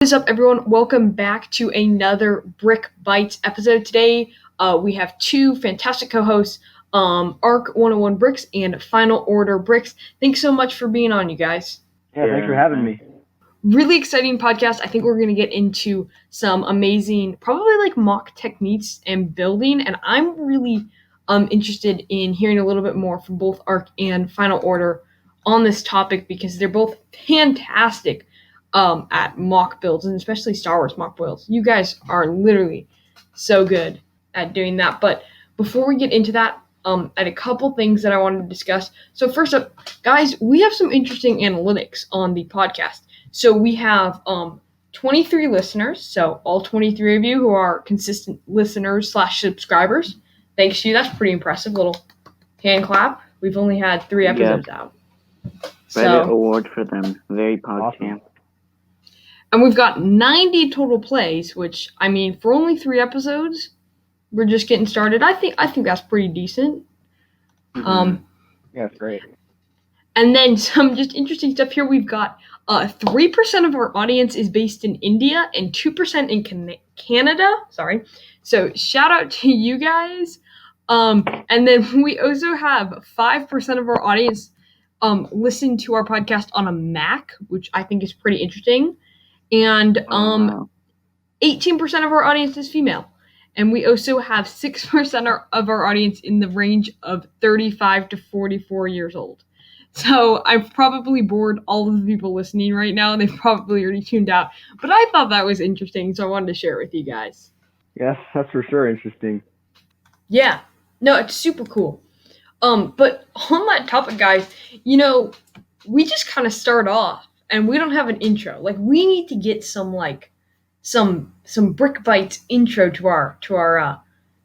What is up, everyone? Welcome back to another Brick Bites episode. Today, we have two fantastic co-hosts, Arc 101 Bricks and Final Order Bricks. Thanks so much for being on, you guys. Yeah, thanks for having me. Really exciting podcast. I think we're going to get into some amazing, probably like mock techniques and building, and I'm really interested in hearing a little bit more from both Arc and Final Order on this topic because they're both fantastic at mock builds, and especially Star Wars mock builds. You guys are literally so good at doing that. But before we get into that, I had a couple things that I wanted to discuss. So first up, guys, we have some interesting analytics on the podcast. So we have 23 listeners. So all 23 of you who are consistent listeners / subscribers. Thanks to you. That's pretty impressive. Little hand clap. We've only had 3 episodes out. Reddit award for them. Very positive. Awesome. And we've got 90 total plays, which, I mean, for only 3 episodes, we're just getting started. I think that's pretty decent. Mm-hmm. Yeah, it's great. And then some just interesting stuff here. We've got 3% of our audience is based in India and 2% in Canada. Sorry. So shout out to you guys. And then we also have 5% of our audience listen to our podcast on a Mac, which I think is pretty interesting. And 18% of our audience is female. And we also have 6% of our audience in the range of 35 to 44 years old. So I've probably bored all of the people listening right now. They've probably already tuned out. But I thought that was interesting, so I wanted to share it with you guys. Yes, that's for sure interesting. Yeah. No, it's super cool. But on that topic, guys, we just kind of start off. And we don't have an intro. Like, we need to get some Brick Bites intro to our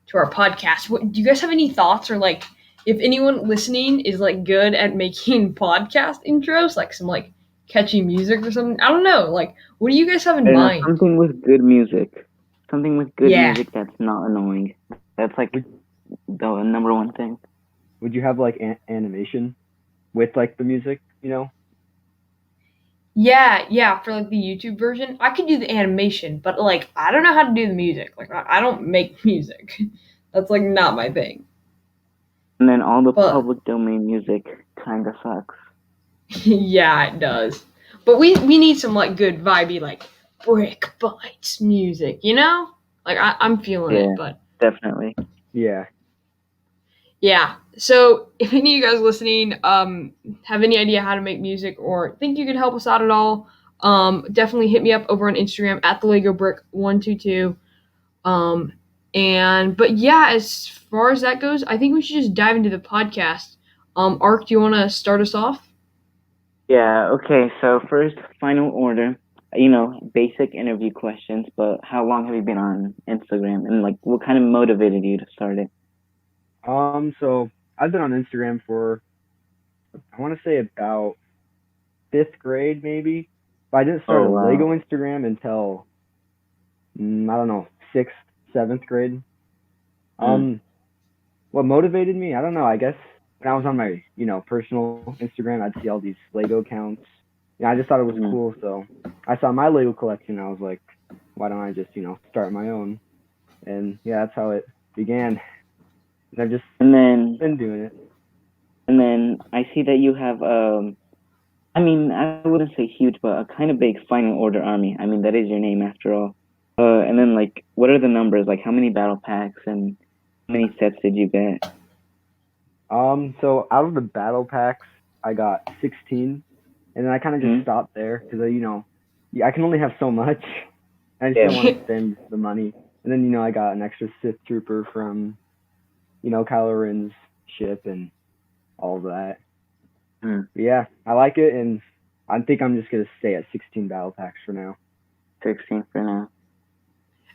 podcast. Do you guys have any thoughts, or like, if anyone listening is like good at making podcast intros, like some like catchy music or something? I don't know. Like, what do you guys have in mind? Something with good music. Something with good music that's not annoying. That's like the number one thing. Would you have like animation with like the music? Yeah, for like the YouTube version. I could do the animation, but like I don't know how to do the music. Like I don't make music. That's like not my thing. And then all the public domain music kind of sucks. Yeah, it does. But we need some like good vibey like Brick Bites music, Like I'm feeling it, but definitely. Yeah. Yeah. So if any of you guys listening have any idea how to make music or think you could help us out at all, definitely hit me up over on Instagram at thelegobrick122. But yeah, as far as that goes, I think we should just dive into the podcast. Arc, do you want to start us off? Yeah, okay. So first, Final Order. Basic interview questions, but how long have you been on Instagram, and like what kind of motivated you to start it? So I've been on Instagram for, I want to say about 5th grade maybe, but I didn't start Lego Instagram until, I don't know, 6th, 7th grade. What motivated me? I don't know. I guess when I was on my, personal Instagram, I'd see all these Lego accounts. I just thought it was cool, so I saw my Lego collection, and I was like, why don't I just, start my own? And yeah, that's how it began. And I've just been doing it. And then I see that you have, I wouldn't say huge, but a kind of big Final Order army. I mean, that is your name after all. And then, like, what are the numbers? Like, how many battle packs and how many sets did you get? So out of the battle packs, I got 16. And then I kind of just stopped there because, I can only have so much. I just don't want to spend the money. And then, I got an extra Sith Trooper from Kylo Ren's ship and all of that. But yeah, I like it, and I think I'm just gonna stay at 16 battle packs for now. 16 for now.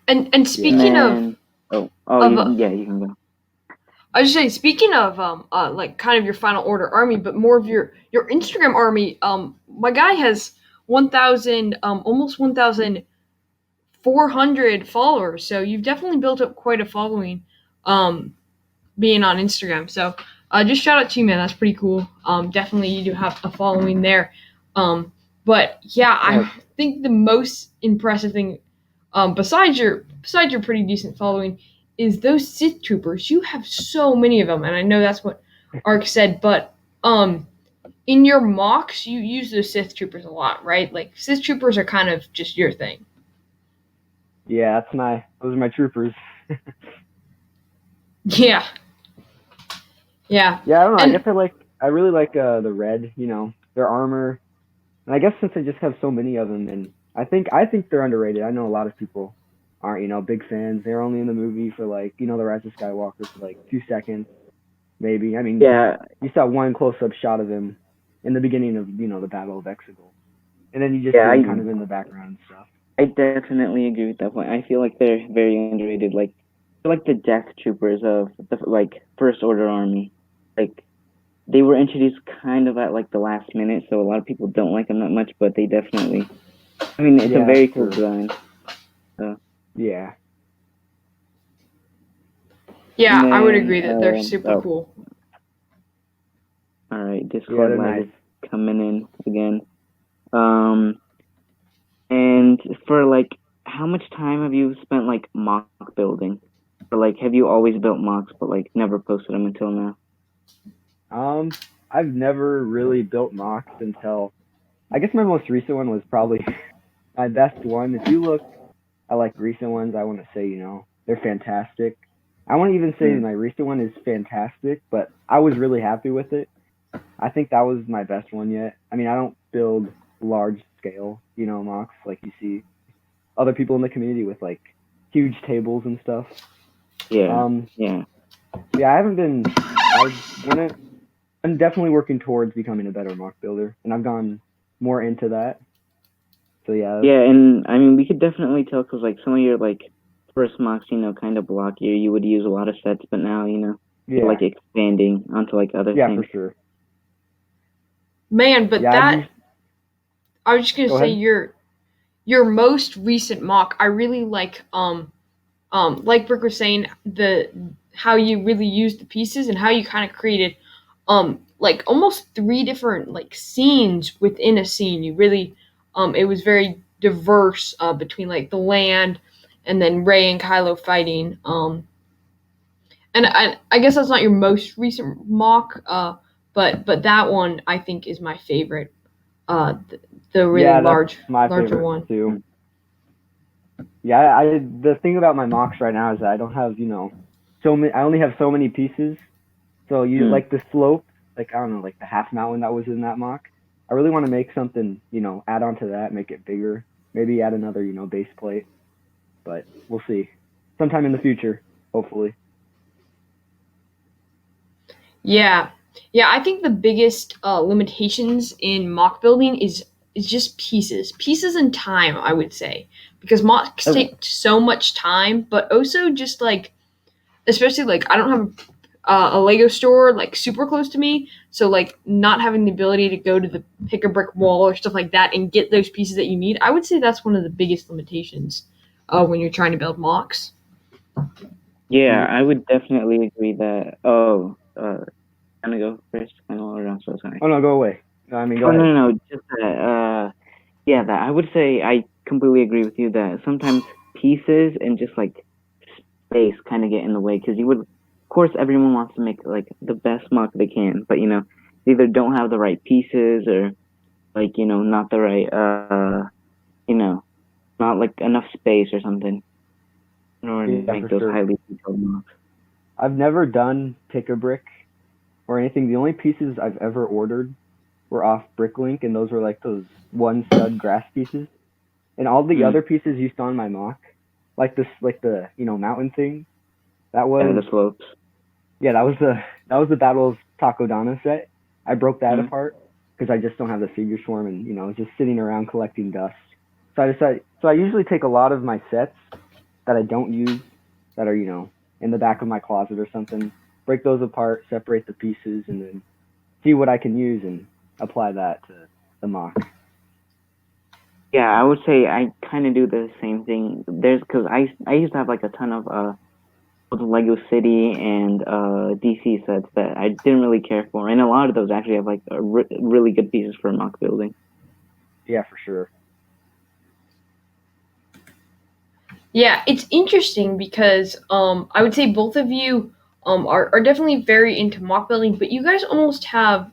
And speaking of, you can go. I was just saying, speaking of like kind of your Final Order army, but more of your Instagram army. My guy has 1,000, almost 1,400 followers. So you've definitely built up quite a following. Being on Instagram. So just shout out to you, man. That's pretty cool. Definitely you do have a following there. But yeah, Uh, I think the most impressive thing, besides your pretty decent following, is those Sith troopers. You have so many of them, and I know that's what Ark said. But in your mocks, you use those Sith troopers a lot, right? Like Sith troopers are kind of just your thing. yeah, those are my troopers. Yeah, yeah, Yeah, I don't know. I and guess I really like the red. Their armor, and I guess since I just have so many of them, and I think they're underrated. I know a lot of people aren't big fans. They're only in the movie for like the Rise of Skywalker for like 2 seconds, maybe. I mean, Yeah, you saw one close-up shot of him in the beginning of the Battle of Exegol, and then you just yeah, see him I kind of in the background and stuff. I definitely agree with that point. I feel like they're very underrated. Like they're like the Death Troopers of the like First Order Army. Like they were introduced kind of at like the last minute, so a lot of people don't like them that much. But they definitely. I mean, it's a Yeah, very that's cool true. design. So, Yeah, and yeah, I would then agree that they're super oh, cool. all right, yeah, Discord they're lag nice. is coming in again. Um, and for like, how much time have you spent like mock building? Or like, have you always built mocks but like never posted them until now? I've never really built mocks until I guess my most recent one was probably my best one. If you look at like recent ones, I want to say they're fantastic. I won't even say Mm. my recent one is fantastic, but I was really happy with it. I think that was my best one yet. I mean, I don't build large scale, mocks like you see other people in the community with like huge tables and stuff. Yeah, Um, yeah. yeah, I haven't been. I'm definitely working towards becoming a better mock builder, and I've gone more into that. So yeah, Yeah, and I mean, we could definitely tell because like some of your like first mocks, kind of blockier. You would use a lot of sets, but now, you're yeah, like expanding onto like other yeah, for things. sure. Man, but Yeah, I was just gonna go say ahead. your most recent mock. I really like Brick was saying, the how you really used the pieces and how you kind of created like almost three different like scenes within a scene. You really it was very diverse between like the land and then Rey and Kylo fighting. And I guess that's not your most recent mock, but that one I think is my favorite. The really Yeah, that's my larger favorite one. too. Yeah, the thing about my mocks right now is that I don't have so many. I only have so many pieces. So you Mm. like the slope, like I don't know, like the half mountain that was in that mock. I really want to make something, add on to that, make it bigger. Maybe add another, base plate. But we'll see. Sometime in the future, hopefully. Yeah, yeah. I think the biggest limitations in mock building is just pieces and time. I would say because mocks Oh, take so much time, but also just like especially like I don't have a Lego store like super close to me, so like not having the ability to go to the pick a brick wall or stuff like that and get those pieces that you need. I would say that's one of the biggest limitations when you're trying to build mocks. yeah, Yeah. I would definitely agree that. Oh, gonna go first. I know I'm so sorry. Oh no, go away. No, I mean, go Oh no, ahead. no, no, just that. Yeah, that I would say I completely agree with you that sometimes pieces and just like space kind of get in the way because of course, everyone wants to make like the best mock they can, but they either don't have the right pieces or like not the right you know, not like enough space or something in order to Yeah, make for those sure. highly detailed mocks. I've never done pick a brick or anything. The only pieces I've ever ordered were off Bricklink, and those were like those one stud grass pieces. And all the Mm. other pieces you saw in my mock, like the mountain thing, that Yeah, was the slopes. yeah, that was the Battle of Takodana set. I broke that Mm. apart because I just don't have the figure swarm, and it's just sitting around collecting dust. So I usually take a lot of my sets that I don't use, that are in the back of my closet or something, break those apart, separate the pieces, and then see what I can use and apply that to the mock. Yeah, I would say I kind of do the same thing. There's because I used to have like a ton of both Lego City and DC sets that I didn't really care for, and a lot of those actually have like really good pieces for mock building. Yeah, for sure. Yeah, it's interesting because I would say both of you are definitely very into mock building, but you guys almost have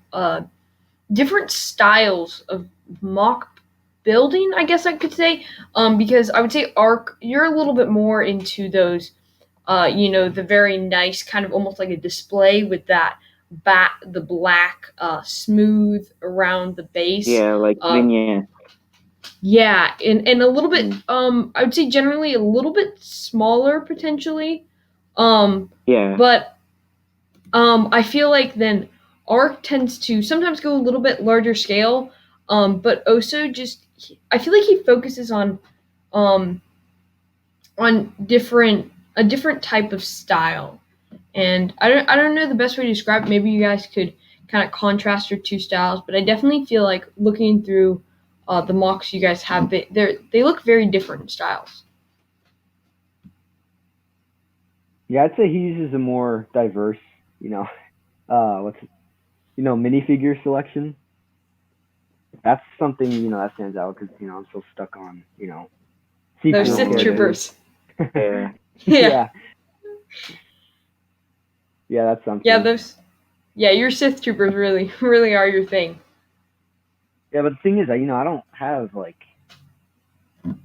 different styles of mock building, I guess I could say. Because I would say Arc, you're a little bit more into those, the very nice kind of almost like a display with that the black, smooth around the base. Yeah, like Uh, vignette. yeah, and a little bit, Mm. I would say generally a little bit smaller potentially. Yeah. But I feel like then Arc tends to sometimes go a little bit larger scale, but also just I feel like he focuses um on a different type of style, and I don't know the best way to describe it. Maybe you guys could kind of contrast your two styles, but I definitely feel like looking through the mocks you guys have, they look very different styles. Yeah, I'd say he uses a more diverse, what's minifigure selection. That's something that stands out because I'm so stuck on Those sequel Sith characters. troopers. Yeah. Yeah, Yeah, that's yeah, something. your Sith troopers really really are your thing. Yeah, but the thing is that I don't have like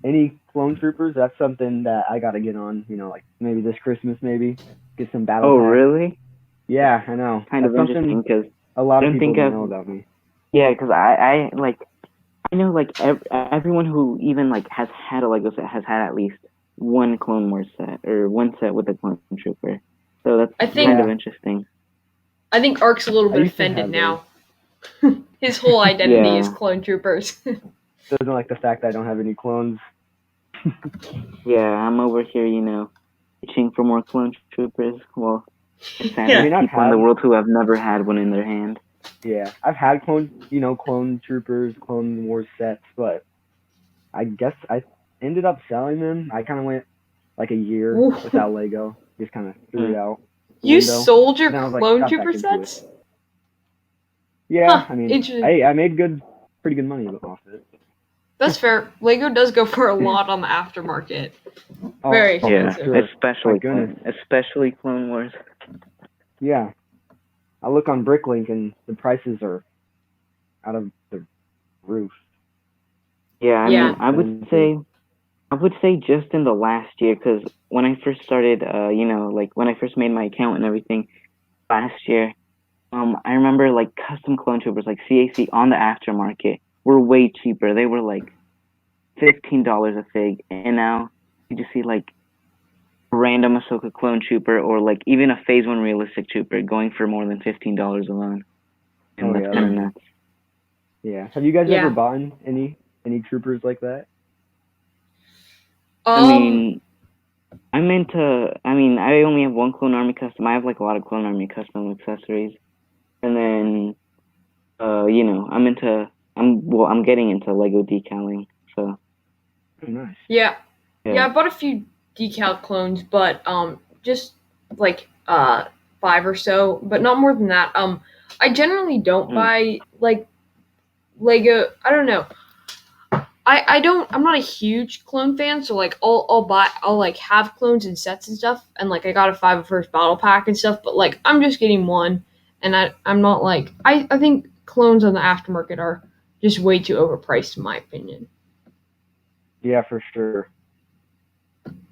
any clone troopers. That's something that I gotta get on. Like maybe this Christmas, maybe get some battle Oh, packs. really? Yeah, I know. Kind That's of interesting because a lot I of don't people think don't I've. know about me. Yeah, because I know like everyone who even like has had a Lego set has had at least one Clone Wars set or one set with a clone trooper. So that's I think kind of Yeah, interesting. I think Ark's a little I bit used to offended have those. now. His whole identity is Yeah, clone troopers. Doesn't like the fact that I don't have any clones. yeah. I'm over here, itching for more clone troopers. Well, it's sad I there's Yeah, mean, people in the world who have never had one in their hand. I've had clone troopers, clone wars sets, but I guess I ended up selling them. I kind of went like a year Ooh. without Lego, just kind of threw it out the You window. sold your And then I was like, clone got back trooper into it. sets? Yeah, Huh, I mean, interesting. I made pretty good money off it. That's fair. Lego does go for a lot on the aftermarket. Oh, Very Yeah, expensive. sure. My especially goodness. especially Clone Wars. Yeah, I look on Bricklink and the prices are out of the roof. Yeah, I Yeah. mean, I would say just in the last year, because when I first started, like when I first made my account and everything last year, I remember like custom clone troopers like CAC on the aftermarket were way cheaper. They were like $15 a fig, and now you just see like a random Ahsoka clone trooper or like even a Phase One realistic trooper going for more than $15 alone, and Oh that's yeah, kind of Mm. nuts. yeah. Have you guys ever Yeah. bought any troopers like that? I Um. mean, I only have one Clone Army custom. I have like a lot of Clone Army custom accessories, and then I'm getting into Lego decaling. So Oh, nice. Yeah. Yeah. yeah. I bought a few decal clones, but just like 5 or so, but not more than that. I generally don't Mm. buy like Lego. I don't know. I'm not a huge clone fan, so like I'll like have clones and sets and stuff, and like I got a 501st battle pack and stuff, but like I'm just getting one, and I'm not like I think clones on the aftermarket are just way too overpriced in my opinion. Yeah, for sure.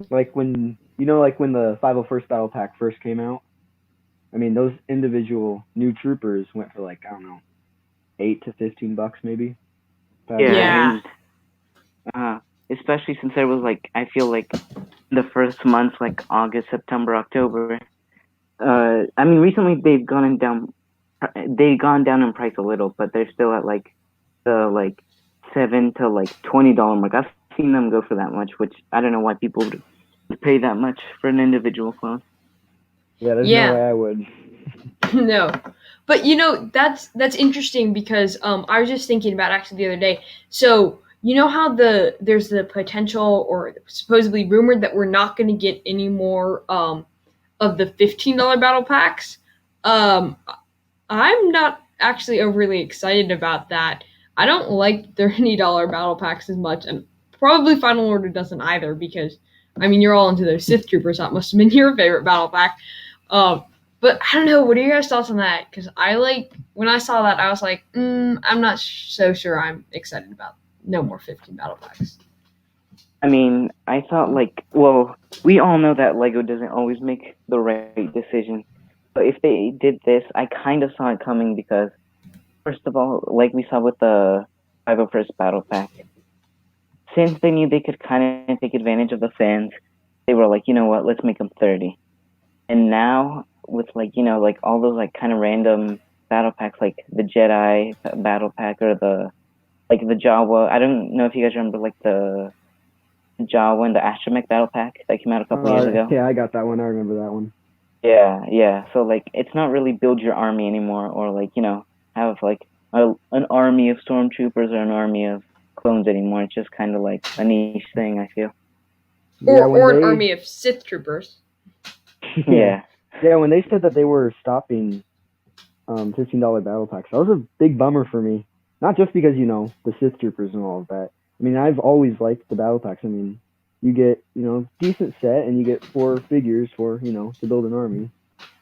Like when the 501st Battle Pack first came out. I mean, those individual new troopers went for like I don't know, $8 to $15 maybe. Yeah, Yeah. and especially since there was like I feel like the first months like August, September, October. I mean recently they've gone down in price a little, but they're still at like the like $7 to like $20 mark. I've seen them go for that much, which I don't know why people would pay that much for an individual clone. Yeah, there's no Yeah. way I would. No. But that's interesting because I was just thinking about actually the other day. So you know how there's the potential or supposedly rumored that we're not going to get any more of the $15 battle packs. Um, I'm not actually overly excited about that. I don't like their $80 battle packs as much, and probably Final Order doesn't either because, I mean, you're all into those Sith Troopers. That must have been your favorite battle pack. But I don't know. What are your guys' thoughts on that? Because when I saw that, I was like, I'm not so sure I'm excited about no more 15 battle packs. I mean, I thought we all know that Lego doesn't always make the right decision. But if they did this, I kind of saw it coming because, first of all, like we saw with the 501st Battle Pack, since they knew they could kind of take advantage of the fans, they were like, you know what, let's make them 30. And now, with all those kind of random battle packs, like the Jedi Battle Pack or the Jawa, I don't know if you guys remember, the Jawa and the Astromech Battle Pack that came out a couple years ago. Yeah, I got that one. I remember that one. Yeah. So it's not really build your army anymore, or have an army of stormtroopers or an army of clones anymore. It's just kind of like a niche thing, I feel. Or an army of Sith troopers. Yeah. Yeah, when they said that they were stopping $15 battle packs, that was a big bummer for me. Not just because the Sith troopers and all of that. I mean, I've always liked the battle packs. I mean, you get, decent set and you get 4 figures for, to build an army.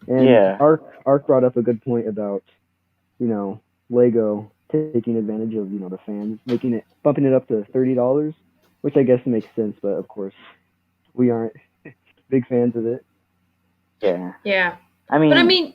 And yeah. Ark brought up a good point about, Lego taking advantage of, the fans, bumping it up to $30, which I guess makes sense, but of course we aren't big fans of it. Yeah. Yeah. I mean,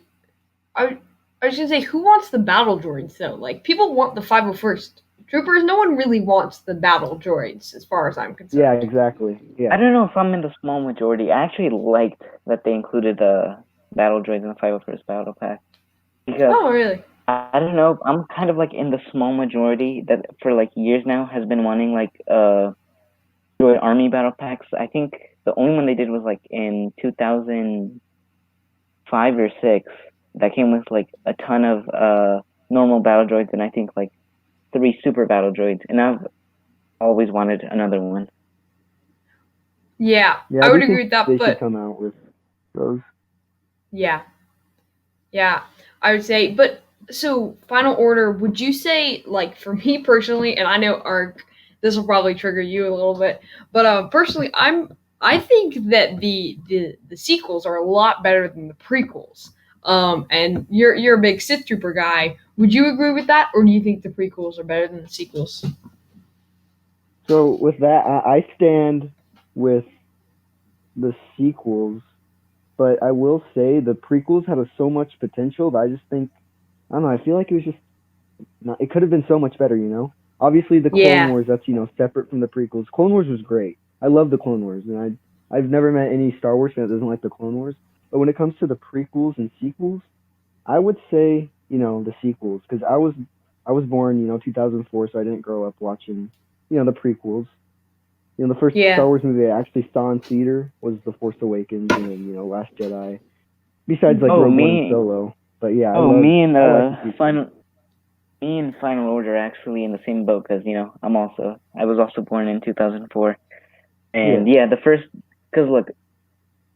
I was gonna say, who wants the battle droids though? Like, people want the 501st Troopers. No one really wants the battle droids, as far as I'm concerned. Yeah, exactly. Yeah. I don't know if I'm in the small majority. I actually liked that they included the battle droids in the 501st Battle Pack. Because, oh, really? I don't know. I'm kind of in the small majority that for years now has been wanting droid army battle packs. I think the only one they did was in 2005 or 6 that came with a ton of normal battle droids and I think 3 super battle droids, and I've always wanted another one. Yeah, I would agree with that. They should come out with those. Yeah, I would say. But so, Final Order, would you say, for me personally, and I know Ark, this will probably trigger you a little bit, but personally, I think that the sequels are a lot better than the prequels. And you're a big Sith Trooper guy. Would you agree with that, or do you think the prequels are better than the sequels? So with that, I stand with the sequels, but I will say the prequels had so much potential, but I just think, I don't know, I feel like it was just it could have been so much better, Obviously, the Clone Wars, that's, separate from the prequels. Clone Wars was great. I love the Clone Wars, and I've never met any Star Wars fan that doesn't like the Clone Wars. But when it comes to the prequels and sequels, I would say, the sequels, because I was born, 2004, so I didn't grow up watching, the prequels. The first Star Wars movie I actually saw in theater was The Force Awakens and then, Last Jedi. Besides, Rogue One and Solo. But yeah, me and Final Order actually in the same boat because I was also born in 2004, and the first, because look,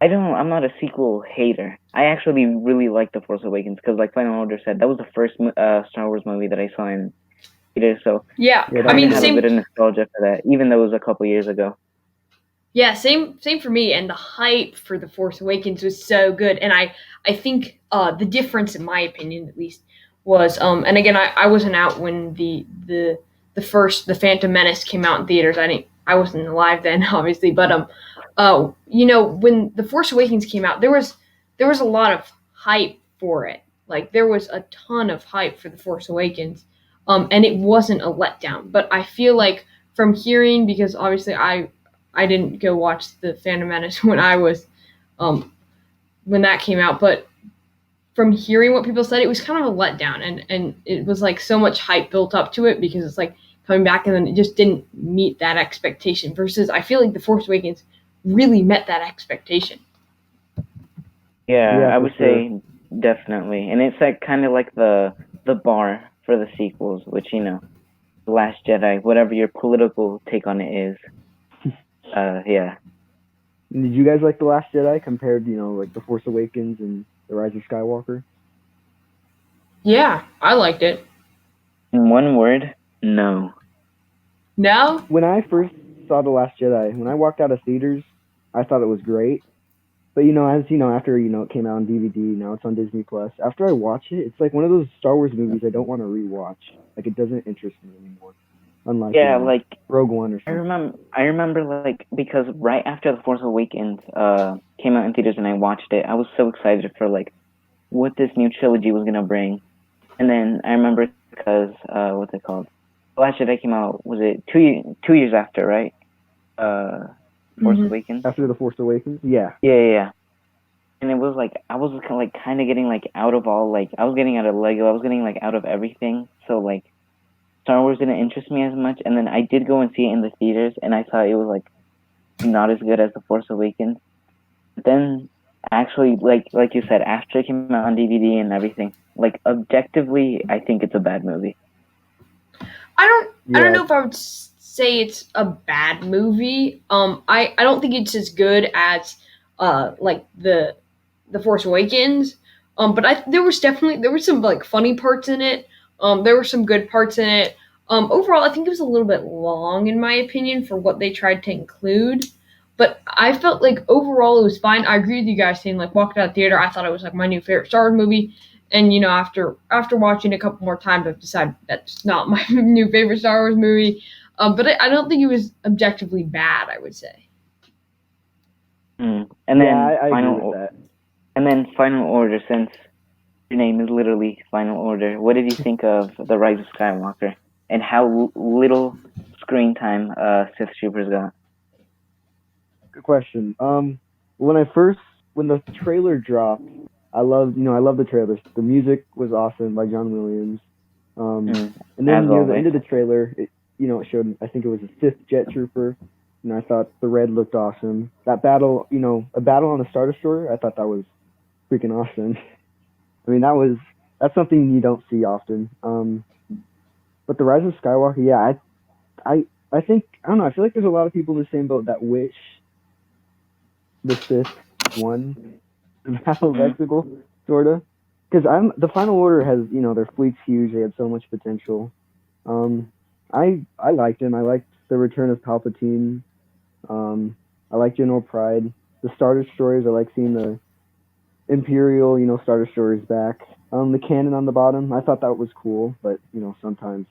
I'm not a sequel hater. I actually really like The Force Awakens because, Final Order said, that was the first Star Wars movie that I saw in theater. So yeah, I mean, have a bit of nostalgia for that, even though it was a couple years ago. Yeah, same for me. And the hype for The Force Awakens was so good. And I think the difference, in my opinion, at least, was and again, I wasn't out when the first The Phantom Menace came out in theaters. I wasn't alive then, obviously, but when The Force Awakens came out, there was a lot of hype for it. There was a ton of hype for The Force Awakens, and it wasn't a letdown. But I feel like from hearing, because obviously I didn't go watch The Phantom Menace when I was when that came out, but from hearing what people said, it was kind of a letdown, and it was so much hype built up to it because it's coming back, and then it just didn't meet that expectation. Versus, I feel like The Force Awakens really met that expectation. Yeah, I would say definitely, and it's kind of the bar for the sequels, which The Last Jedi, whatever your political take on it is. Yeah. Did you guys like The Last Jedi compared to The Force Awakens and The Rise of Skywalker? Yeah, I liked it. In one word, No. No? When I first saw The Last Jedi, when I walked out of theaters, I thought it was great. But after it came out on DVD, now it's on Disney Plus. After I watch it, it's like one of those Star Wars movies I don't want to rewatch. Like, it doesn't interest me anymore. Unlike Yeah, like Rogue One or I something. remember like because right after The Force Awakens came out in theaters and I watched it, I was so excited for like what this new trilogy was gonna bring. And then I remember because what's it called? The Last Jedi came out, was it 2 years after, right? Force Mm-hmm. Awakens. After The Force Awakens, yeah. Yeah. And it was like I was kind of getting like out of all like I was getting out of Lego, I was getting like out of everything. So like Star Wars didn't interest me as much. And then I did go and see it in the theaters, and I thought it was like not as good as The Force Awakens. But then actually, like you said, after it came out on DVD and everything, like objectively, I think it's a bad movie. I don't know if I would say it's a bad movie. I don't think it's as good as like the Force Awakens. But there was some like funny parts in it. There were some good parts in it. Overall, I think it was a little bit long in my opinion for what they tried to include. But I felt like overall it was fine. I agree with you guys saying like walking out of the theater, I thought it was like my new favorite Star Wars movie. And after watching it a couple more times, I've decided that's not my new favorite Star Wars movie. But I don't think it was objectively bad. I would say. And then I agree with that. And then Final Order, since your name is literally Final Order, what did you think of The Rise of Skywalker and how little screen time Sith Troopers got? Good question. When the trailer dropped, I loved the trailers. The music was awesome by John Williams. And then near the end of the trailer, it showed, I think it was a Sith jet trooper, and I thought the red looked awesome. That battle, a battle on the Star Destroyer, I thought that was freaking awesome. I mean, that's something you don't see often. But the Rise of Skywalker, yeah, I think, I don't know, I feel like there's a lot of people in the same boat that wish the Sith won the Battle of Exegol, sorta. Because the Final Order has, their fleet's huge. They had so much potential. I liked him. I liked the return of Palpatine. I like General Pride. The Star Destroyers. I like seeing the Imperial, Star Destroyers back. The cannon on the bottom. I thought that was cool, but sometimes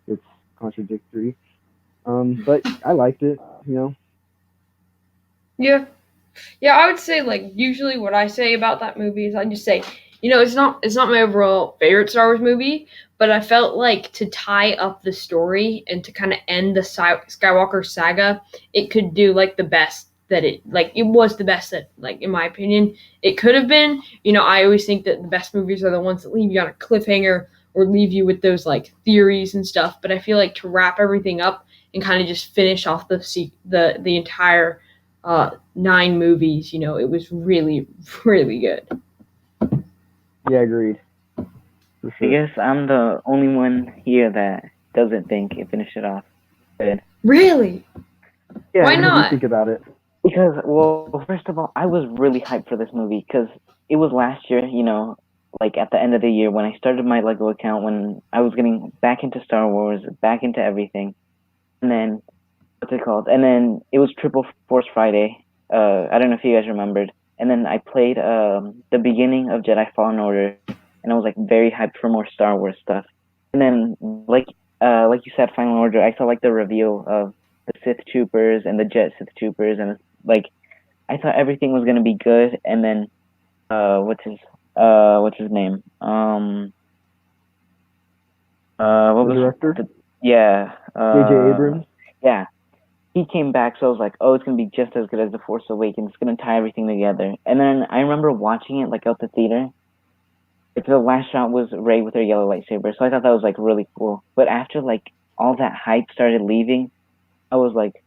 it's contradictory. But I liked it. Yeah. Yeah, I would say like usually what I say about that movie is I just say, it's not my overall favorite Star Wars movie, but I felt like to tie up the story and to kind of end the Skywalker saga, it could do like the best that it was the best that like in my opinion it could have been. I always think that the best movies are the ones that leave you on a cliffhanger or leave you with those like theories and stuff, but I feel like to wrap everything up and kind of just finish off the entire 9 movies, it was really, really good. Yeah, agreed. For sure. I guess I'm the only one here that doesn't think it finished it off good. Really? Yeah, why what not? do you think about it? Because, well, first of all, I was really hyped for this movie because it was last year, like at the end of the year when I started my Lego account, when I was getting back into Star Wars, back into everything. And then, what's it called? And then it was Triple Force Friday. I don't know if you guys remembered. And then I played the beginning of Jedi Fallen Order, and I was like very hyped for more Star Wars stuff. And then, like you said, Final Order, I saw like the reveal of the Sith Troopers and the Jet Sith Troopers, and like I thought everything was gonna be good. And then, what's his name? What The was director? yeah, J.J. Abrams? Yeah, he came back, so I was like, oh, it's gonna be just as good as The Force Awakens. It's gonna tie everything together. And then I remember watching it like out the theater. Like the last shot was Rey with her yellow lightsaber, so I thought that was like really cool. But after like all that hype started leaving, I was like,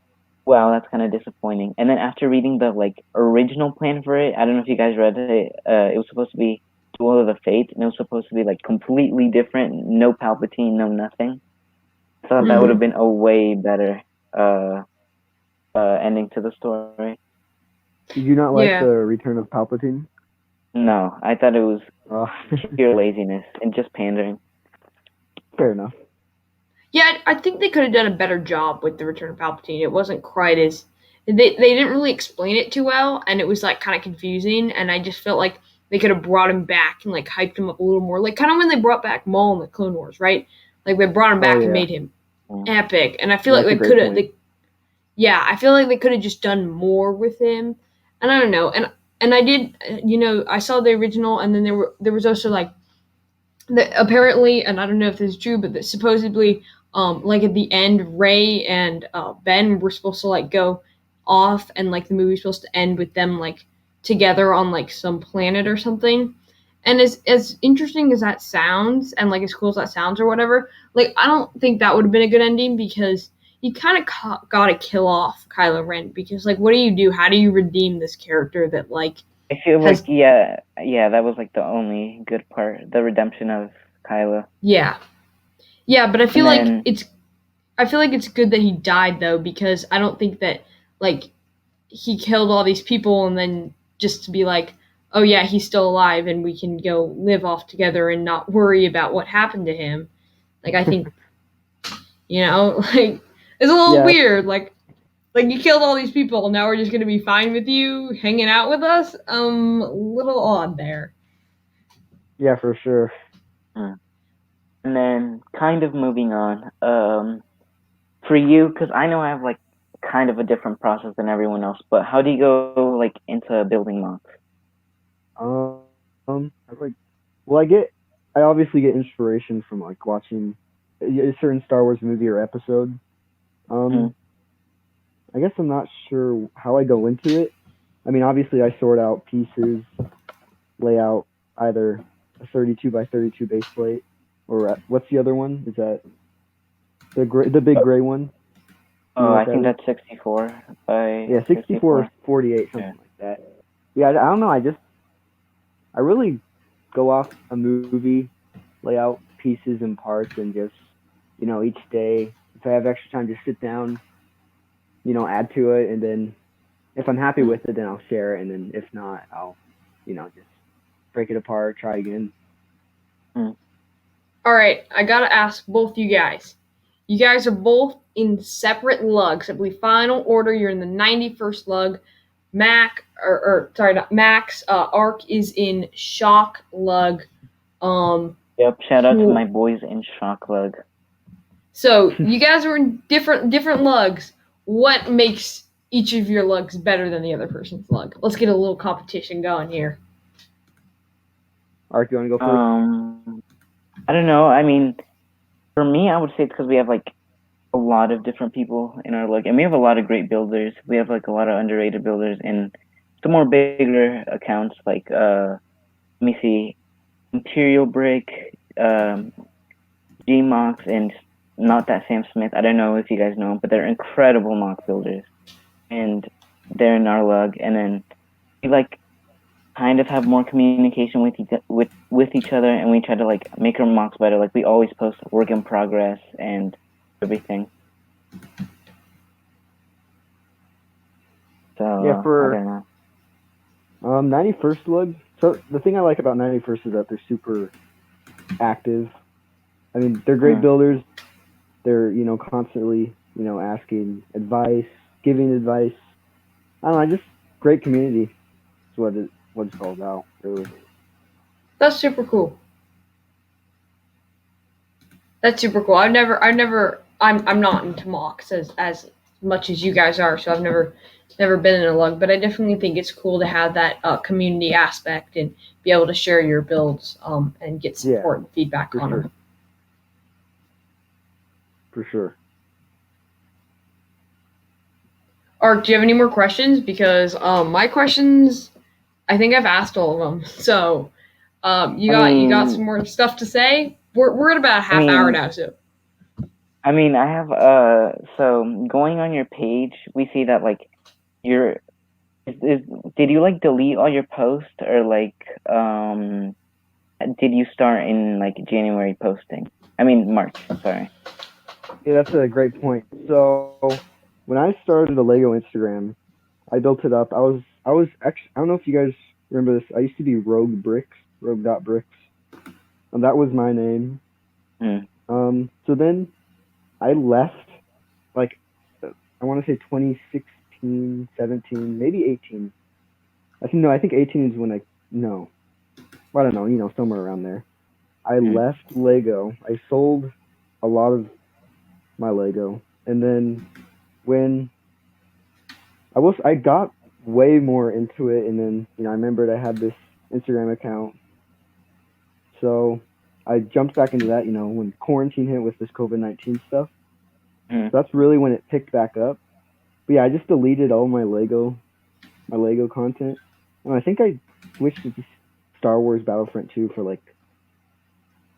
wow, that's kind of disappointing. And then after reading the like original plan for it, I don't know if you guys read it. It was supposed to be Duel of the Fates, and it was supposed to be like completely different, no Palpatine, no nothing. I thought that would have been a way better ending to the story. Did you not like the return of Palpatine? No, I thought it was pure laziness and just pandering. Fair enough. Yeah, I think they could have done a better job with the Return of Palpatine. It wasn't quite as they didn't really explain it too well, and it was like kind of confusing. And I just felt like they could have brought him back and like hyped him up a little more, like kind of when they brought back Maul in the Clone Wars, right? Like they brought him Oh back and yeah, made him Mm. epic. And I feel yeah, like that's a they great could have, point. yeah, I feel like they could have just done more with him. And I don't know, and I did, I saw the original, and then there was also like that apparently, and I don't know if this is true, but that supposedly, like at the end, Ray and Ben were supposed to like go off, and like the movie's supposed to end with them like together on like some planet or something. And as interesting as that sounds, and like as cool as that sounds or whatever, like I don't think that would have been a good ending because you kind of got to kill off Kylo Ren because like what do you do? How do you redeem this character that like I feel like has that was like the only good part, the redemption of Kylo. yeah. Yeah, but And then I feel like it's good that he died though because I don't think that like he killed all these people and then just to be like, oh yeah, he's still alive and we can go live off together and not worry about what happened to him. Like I think like it's a little Yeah, weird. Like you killed all these people, now we're just gonna be fine with you hanging out with us. A little odd there. yeah, for sure. and then kind of moving on. For you, because I know I have like kind of a different process than everyone else, but how do you go like into building mocks? I was like, well, I obviously get inspiration from like watching a certain Star Wars movie or episode. Mm. I guess I'm not sure how I go into it. I mean, obviously, I sort out pieces, lay out either a 32 by 32 base plate, or what's the other one? Is that the big gray one? Do you know Oh, what I that think is? that's 64 by Yeah, 64 or 48, something Yeah. like that. Yeah, I don't know. I really go off a movie, lay out pieces and parts, and just, each day, if I have extra time, just sit down, add to it, and then if I'm happy with it, then I'll share it, and then if not, I'll, just break it apart, try again. Mm. All right, I gotta ask both you guys. You guys are both in separate lugs. I believe final order. You're in the 91st lug. Max. Arc is in shock lug. Yep, shout out to Cool. my boys in Shocklug. So you guys are in different lugs. What makes each of your lugs better than the other person's lug? Let's get a little competition going here. Ark, you want to go first? I don't know. I mean, for me, I would say it's because we have like a lot of different people in our lug, and we have a lot of great builders. We have like a lot of underrated builders in the more bigger accounts. Like, let me see, Imperial Brick, G-Mox, and not that Sam Smith. I don't know if you guys know him, but they're incredible mock builders, and they're in our lug. And then we like kind of have more communication with each other, and we try to like make our mocks better. Like we always post work in progress and everything. So Yeah, I don't know. 91st lug. So the thing I like about 91st is that they're super active. I mean, they're great builders. They're, constantly, asking advice, giving advice. I don't know, just great community is what it's all about, really. That's super cool. I'm not into mocks as much as you guys are, so I've never been in a lug, but I definitely think it's cool to have that community aspect and be able to share your builds and get support and feedback on them. For sure. Ark, do you have any more questions? Because my questions, I think I've asked all of them. So you got some more stuff to say? We're at about a half hour now, so. I mean, I have so going on your page, we see that like did you like delete all your posts or like did you start in like January posting? I mean March, sorry. Yeah, that's a great point. So when I started the Lego Instagram, I built it up. I was actually, I don't know if you guys remember this. I used to be Rogue.Bricks. That was my name. Mm. So then I left like I want to say 2016, 17, maybe 18. I think 18 is when no, I don't know, somewhere around there. I Mm. left Lego. I sold a lot of my Lego, and then when I got way more into it, and then I remembered I had this Instagram account, so I jumped back into that. When quarantine hit with this COVID-19 stuff, Mm. so that's really when it picked back up. But yeah, I just deleted all my Lego content, and I think I switched it to Star Wars Battlefront 2 for like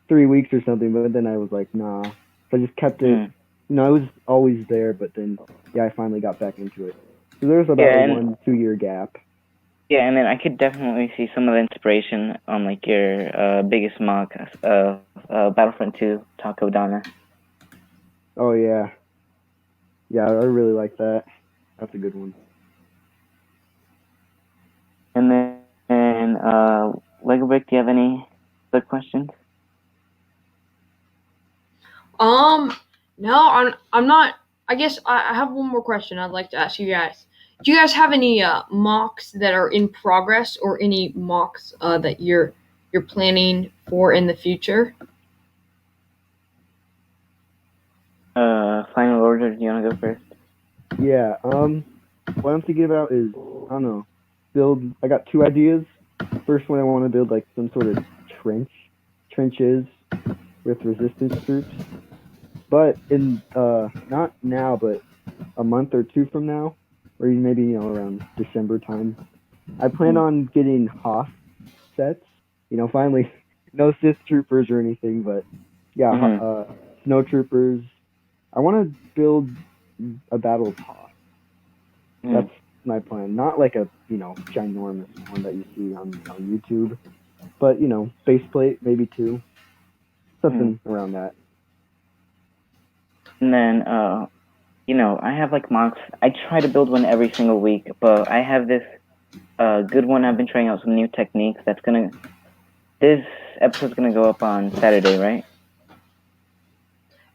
3 weeks or something. But then I was like, nah. So I just kept it. Mm. I was always there, but then yeah, I finally got back into it. So there's about Yeah, a and 1-2 year gap. yeah, and then I could definitely see some of the inspiration on like your biggest mock, Battlefront 2, Taco Donna. Oh yeah, yeah, I really like that. That's a good one. And then Lego Brick, do you have any other questions? No, I'm not. I guess I have one more question I'd like to ask you guys. Do you guys have any mocks that are in progress, or any mocks that you're planning for in the future? Final order, do you want to go first? Yeah. What I'm thinking about is I don't know. I got two ideas. First one, I want to build like some sort of trenches with resistance troops. But in not now, but a month or two from now, or even maybe around December time, I plan on getting Hoth sets. Finally, no Sith troopers or anything, but yeah, snow troopers. I want to build a battle of Hoth. That's my plan. Not like a ginormous one that you see on YouTube, but faceplate maybe two, something around that. And then I have like mocks. I try to build one every single week, but I have this good one. I've been trying out some new techniques. This episode's gonna go up on Saturday, right?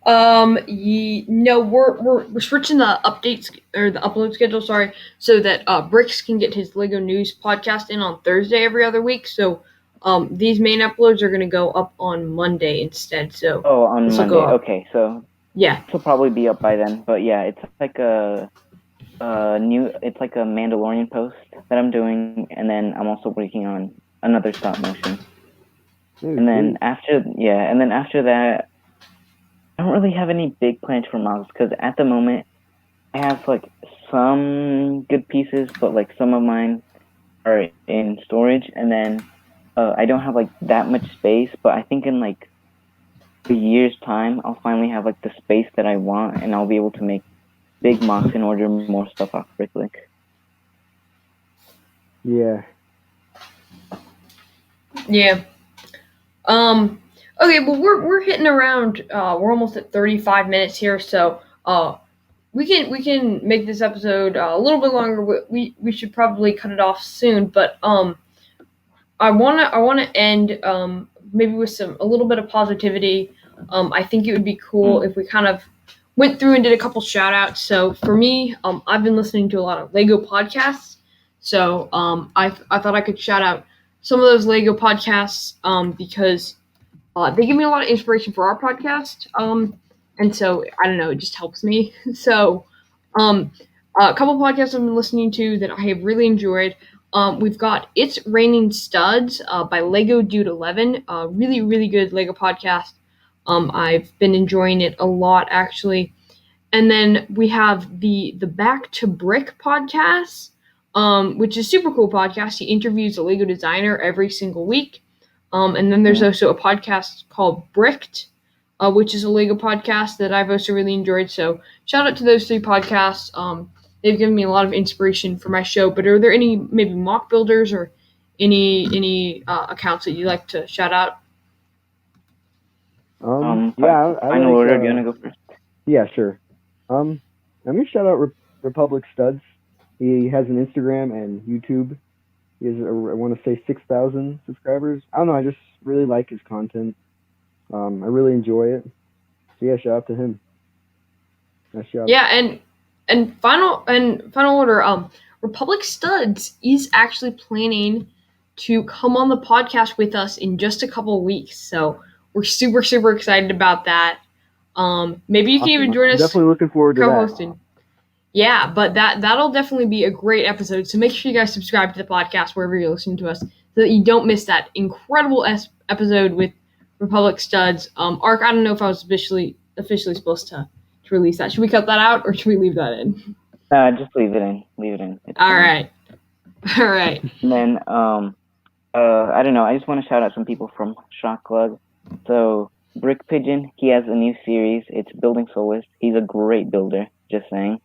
No, we're switching the updates or the upload schedule, sorry, so that Bricks can get his Lego News podcast in on Thursday every other week. So these main uploads are gonna go up on Monday instead. So Oh, on this will Monday. go up. Okay, so Yeah. this will probably be up by then. But yeah, it's like it's like a Mandalorian post that I'm doing, and then I'm also working on another stop motion. Ooh, And then sweet. after that, I don't really have any big plans for models because at the moment I have like some good pieces, but like some of mine are in storage, and then I don't have like that much space. But I think in like a year's time, I'll finally have like the space that I want, and I'll be able to make big mocks and order more stuff off BrickLink. Yeah. Yeah. Okay, well we're hitting around we're almost at 35 minutes here, so we can make this episode a little bit longer. We should probably cut it off soon, but I wanna end maybe with a little bit of positivity. I think it would be cool if we kind of went through and did a couple shout outs. So for me, I've been listening to a lot of Lego podcasts. So I thought I could shout out some of those Lego podcasts because they give me a lot of inspiration for our podcast. And so I don't know, it just helps me. So um, a couple podcasts I've been listening to that I have really enjoyed. We've got It's Raining Studs by Lego Dude 11. Really, really good Lego podcast. I've been enjoying it a lot, actually. And then we have the Back to Brick podcast, which is a super cool podcast. He interviews a Lego designer every single week. And then there's also a podcast called Bricked, which is a Lego podcast that I've also really enjoyed. So shout out to those three podcasts. They've given me a lot of inspiration for my show. But are there any maybe mock builders or any accounts that you'd like to shout out? Yeah, I Final like. order. Do you want to go first? Yeah, sure. I'm gonna shout out Republic Studs. He has an Instagram and YouTube. He has, I want to say 6,000 subscribers. I don't know. I just really like his content. I really enjoy it. So yeah, shout out to him. Nice job. Yeah, and final order. Republic Studs is actually planning to come on the podcast with us in just a couple of weeks, so we're super excited about that. Maybe you can even join I'm us definitely looking forward to co-hosting. Yeah, but that'll definitely be a great episode. So make sure you guys subscribe to the podcast wherever you're listening to us, so that you don't miss that incredible episode with Republic Studs. Ark, I don't know if I was officially supposed to release that. Should we cut that out or should we leave that in? Just leave it in. It's All fine. right. And then I don't know. I just want to shout out some people from Shock Club. So Brick Pigeon, he has a new series. It's Building Soulless. He's a great builder. Just saying.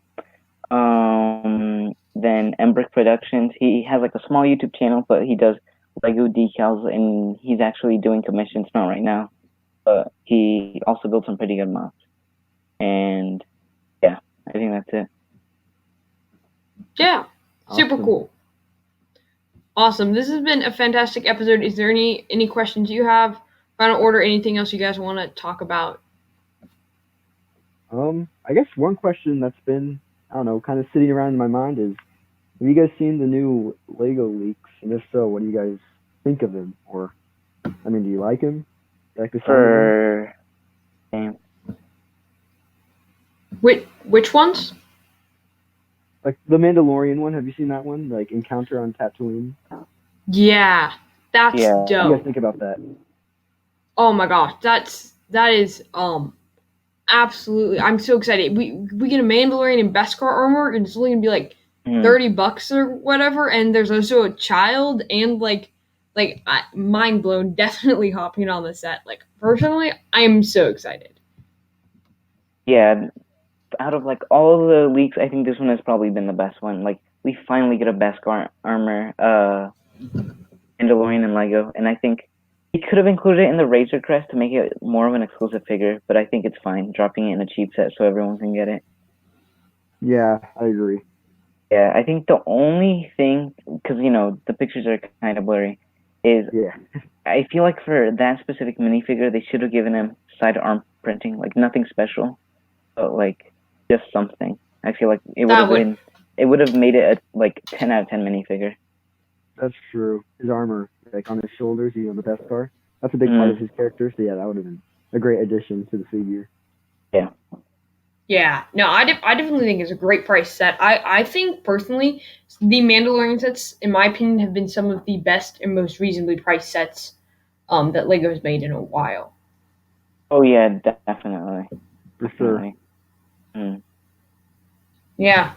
Then Embrick Productions. He has like a small YouTube channel, but he does Lego decals, and he's actually doing commissions, not right now, but he also built some pretty good mocs. And yeah, I think that's it. Yeah, super Awesome. cool. Awesome. This has been a fantastic episode. Is there any questions you have? Final order, anything else you guys want to talk about? I guess one question that's been, I don't know, kind of sitting around in my mind is, have you guys seen the new Lego leaks? And if so, what do you guys think of him? Or, I mean, do you like him? Do you like the sound of him? Which ones? Like the Mandalorian one, have you seen that one? Like Encounter on Tatooine? Yeah, that's Yeah. What do you dope. guys think about that? Oh my gosh, that is absolutely. I'm so excited. We get a Mandalorian in Beskar armor, and it's only gonna be like $30 or whatever. And there's also a child, and mind blown. Definitely hopping on the set. Like personally, I am so excited. Yeah, out of like all the leaks, I think this one has probably been the best one. Like we finally get a Beskar armor, Mandalorian and Lego, and I think he could have included it in the Razor Crest to make it more of an exclusive figure, but I think it's fine dropping it in a cheap set so everyone can get it. Yeah, I agree. Yeah, I think the only thing, because the pictures are kind of blurry, is I feel like for that specific minifigure they should have given him sidearm printing, like nothing special, but like just something. I feel like it would have made it a like 10 out of 10 minifigure. That's true. His armor, like on his shoulders, the Beskar, that's a big part of his character. So yeah, that would have been a great addition to the figure. Yeah. Yeah, no, I definitely think it's a great price set. I think personally, the Mandalorian sets, in my opinion, have been some of the best and most reasonably priced sets that Lego has made in a while. Oh yeah, definitely. For sure. Yeah,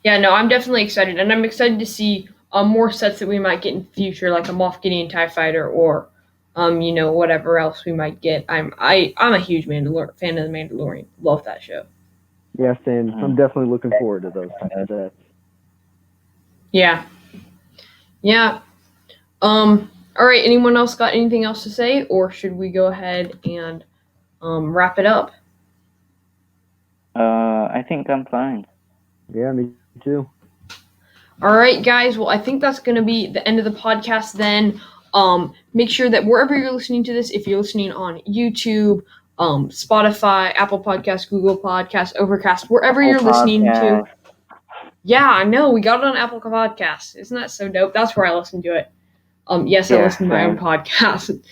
no, I'm definitely excited, and I'm excited to see more sets that we might get in the future, like a Moff Gideon TIE Fighter, or whatever else we might get. I'm a huge fan of the Mandalorian. Love that show. Yeah, Stan, I'm definitely looking forward to those sets. Yeah. All right. Anyone else got anything else to say, or should we go ahead and wrap it up? I think I'm fine. Yeah, me too. All right, guys. Well, I think that's going to be the end of the podcast then. Make sure that wherever you're listening to this, if you're listening on YouTube, Spotify, Apple Podcasts, Google Podcasts, Overcast, wherever you're listening to. Yeah, I know. We got it on Apple Podcasts. Isn't that so dope? That's where I listen to it. Yes, I listen to my own podcast.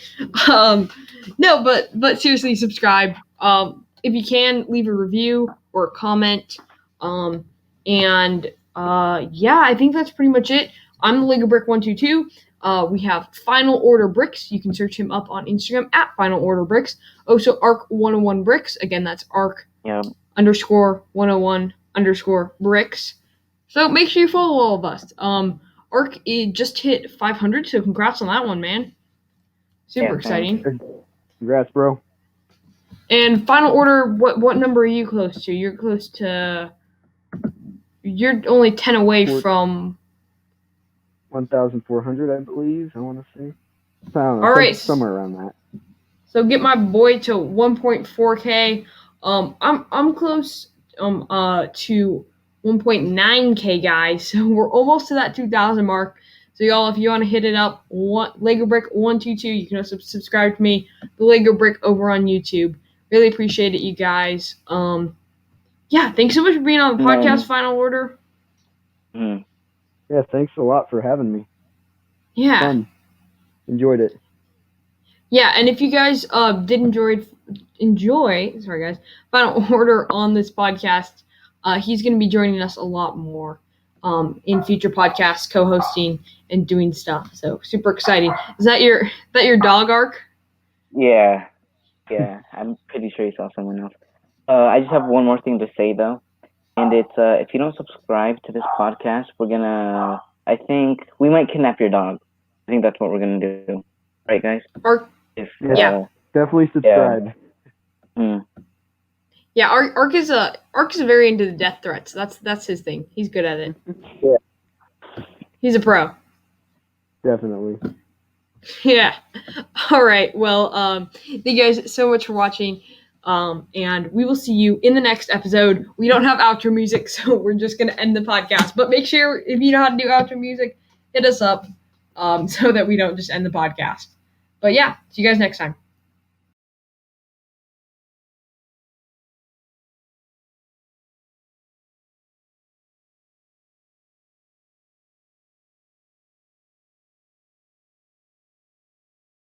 No, but seriously, subscribe. If you can, leave a review or a comment. I think that's pretty much it. I'm the Lego Brick 122. We have Final Order Bricks. You can search him up on Instagram at Final Order Bricks. Also, Arc 101 Bricks. Again, that's Arc _101 _bricks. So make sure you follow all of us. Arc just hit 500, so congrats on that one, man. Super exciting. Congrats, bro. And Final Order, what number are you close to? You're close to... You're only 10 away from... 1,400, I believe. I want to say. I don't know. All right. Somewhere around that. So get my boy to 1.4K. I'm close to 1.9K, guys. So we're almost to that 2,000 mark. So y'all, if you want to hit it up, Lego Brick 122, you can also subscribe to me, the Lego Brick, over on YouTube. Really appreciate it, you guys. yeah, thanks so much for being on the podcast, Final Order. Mhm. Yeah, thanks a lot for having me. Yeah. Fun. Enjoyed it. Yeah, and if you guys did enjoy, sorry guys, Final Order on this podcast, he's going to be joining us a lot more in future podcasts, co-hosting and doing stuff. So super exciting. Is that your dog, Ark? Yeah. I'm pretty sure you saw someone else. I just have one more thing to say though, and it's if you don't subscribe to this podcast, I think we might kidnap your dog. I think that's what we're gonna do, right, guys? Ark. Yeah. Definitely subscribe. Yeah, Ark is very into the death threats. That's his thing. He's good at it. Yeah. He's a pro. Definitely. Yeah. All right. Well, thank you guys so much for watching. And we will see you in the next episode. We don't have outro music, so we're just gonna end the podcast. But make sure if you know how to do outro music, hit us up so that we don't just end the podcast. But yeah, see you guys next time.